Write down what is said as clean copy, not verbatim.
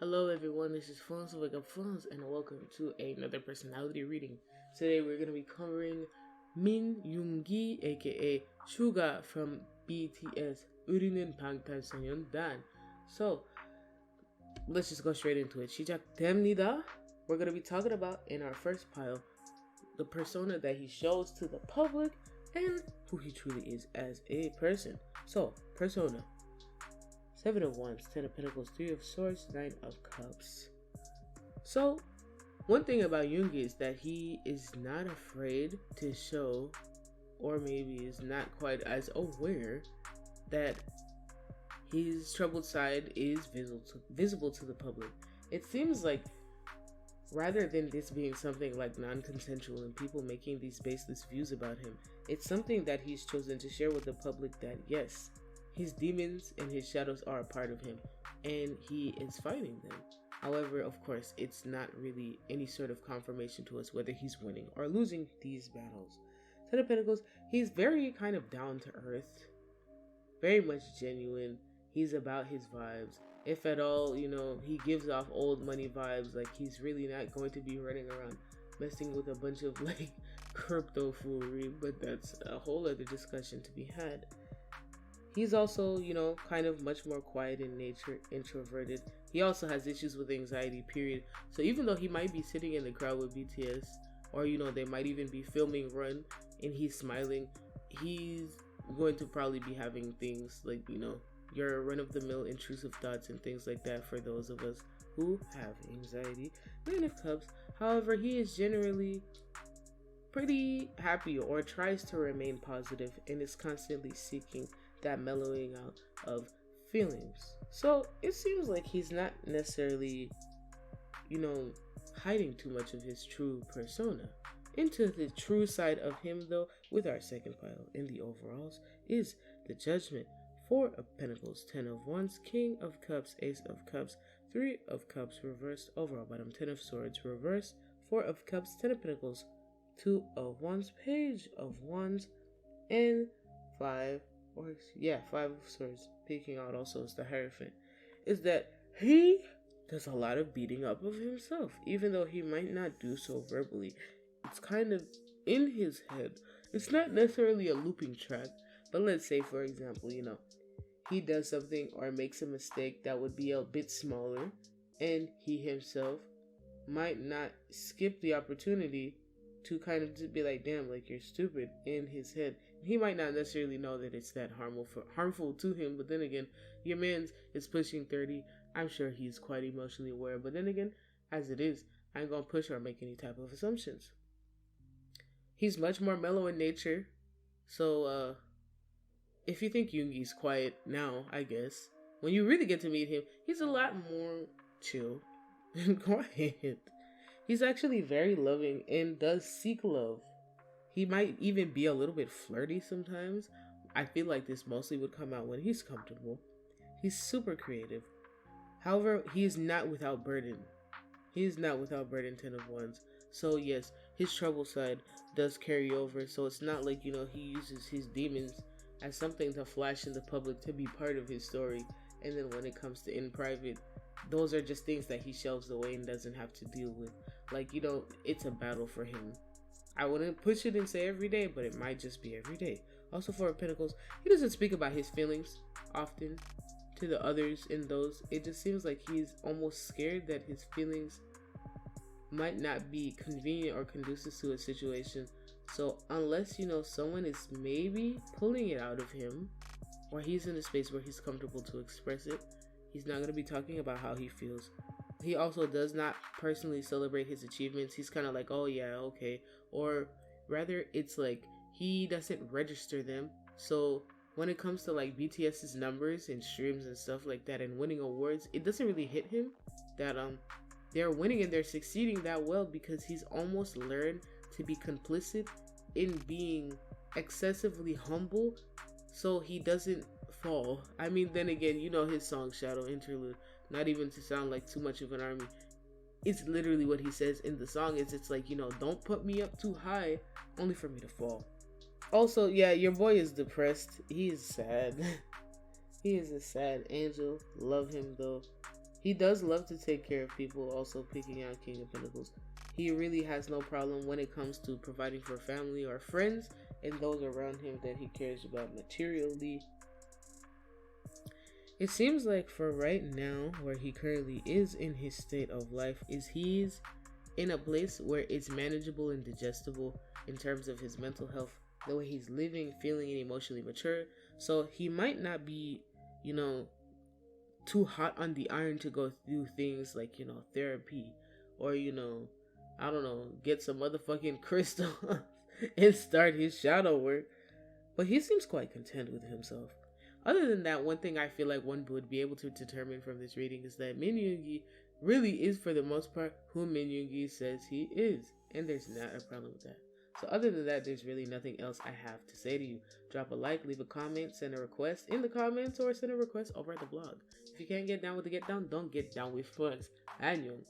Hello everyone, this is Fonz of Wake Up Fonz and welcome to another personality reading. Today we're going to be covering Yoongi aka Suga from BTS 우리는 방탄소년단. So let's just go straight into it. 시작됩니다. We're going to be talking about in our first pile the persona that he shows to the public and who he truly is as a person. So, persona. 7 of Wands, 10 of Pentacles, 3 of Swords, 9 of Cups. So, one thing about Yoongi is that he is not afraid to show, or maybe is not quite as aware, that his troubled side is visible to the public. It seems like rather than this being something like non-consensual and people making these baseless views about him, it's something that he's chosen to share with the public that yes, his demons and his shadows are a part of him, and he is fighting them. However, of course, it's not really any sort of confirmation to us whether he's winning or losing these battles. Ten of Pentacles, he's very kind of down to earth, very much genuine. He's about his vibes. If at all, he gives off old money vibes, like he's really not going to be running around messing with a bunch of like crypto foolery, but that's a whole other discussion to be had. He's also, kind of much more quiet in nature, introverted. He also has issues with anxiety, period. So even though he might be sitting in the crowd with BTS, or, they might even be filming Run and he's smiling, he's going to probably be having things like, your run-of-the-mill intrusive thoughts and things like that for those of us who have anxiety. Nine of Cups, however, he is generally pretty happy or tries to remain positive and is constantly seeking that mellowing out of feelings. So it seems like he's not necessarily, hiding too much of his true persona. Into the true side of him, though, with our second pile in the overalls, is the Judgment. 4 of Pentacles, 10 of Wands, King of Cups, Ace of Cups, 3 of Cups reversed, overall bottom, 10 of Swords reversed, 4 of Cups, 10 of Pentacles, 2 of Wands, Page of Wands, and 5 of Swords. Peeking out also is the Hierophant. Is that he does a lot of beating up of himself, even though he might not do so verbally. It's kind of in his head. It's not necessarily a looping track, but let's say, for example, he does something or makes a mistake that would be a bit smaller, and he himself might not skip the opportunity to kind of just be like, damn, like you're stupid in his head. He might not necessarily know that it's that harmful to him, but then again, your man's is pushing 30. I'm sure he's quite emotionally aware, but then again, as it is, I ain't gonna push or make any type of assumptions. He's much more mellow in nature, so if you think Yoongi's quiet now, I guess, when you really get to meet him, he's a lot more chill and quiet. He's actually very loving and does seek love. He might even be a little bit flirty sometimes. I feel like this mostly would come out when he's comfortable. He's super creative. However, he is not without burden. He is not without burden, 10 of Wands. So yes, his trouble side does carry over. So it's not like, he uses his demons as something to flash in the public to be part of his story. And then when it comes to in private, those are just things that he shelves away and doesn't have to deal with. Like, it's a battle for him. I wouldn't push it and say every day, but it might just be every day. Also, 4 of Pentacles, he doesn't speak about his feelings often to the others in those. It just seems like he's almost scared that his feelings might not be convenient or conducive to a situation. So unless, someone is maybe pulling it out of him, or he's in a space where he's comfortable to express it, he's not going to be talking about how he feels. He also does not personally celebrate his achievements. He's kind of like, oh yeah, okay. Or rather, it's like he doesn't register them. So when it comes to like BTS's numbers and streams and stuff like that and winning awards, it doesn't really hit him that they're winning and they're succeeding that well, because he's almost learned to be complicit in being excessively humble so he doesn't fall. I mean, then again, his song Shadow Interlude, not even to sound like too much of an army, it's literally what he says in the song. It's like, don't put me up too high only for me to fall. Also, yeah, your boy is depressed. He is sad. He is a sad angel. Love him though. He does love to take care of people, also picking out King of Pentacles. He really has no problem when it comes to providing for family or friends and those around him that he cares about materially. It seems like for right now, where he currently is in his state of life, is he's in a place where it's manageable and digestible in terms of his mental health, the way he's living, feeling, and emotionally mature. So he might not be, you know, too hot on the iron to go through things like, therapy or, I don't know, get some motherfucking crystal and start his shadow work. But he seems quite content with himself. Other than that, one thing I feel like one would be able to determine from this reading is that Min Yoongi really is, for the most part, who Min Yoongi says he is. And there's not a problem with that. So other than that, there's really nothing else I have to say to you. Drop a like, leave a comment, send a request in the comments, or send a request over at the blog. If you can't get down with the get down, don't get down with funds. Annyeong.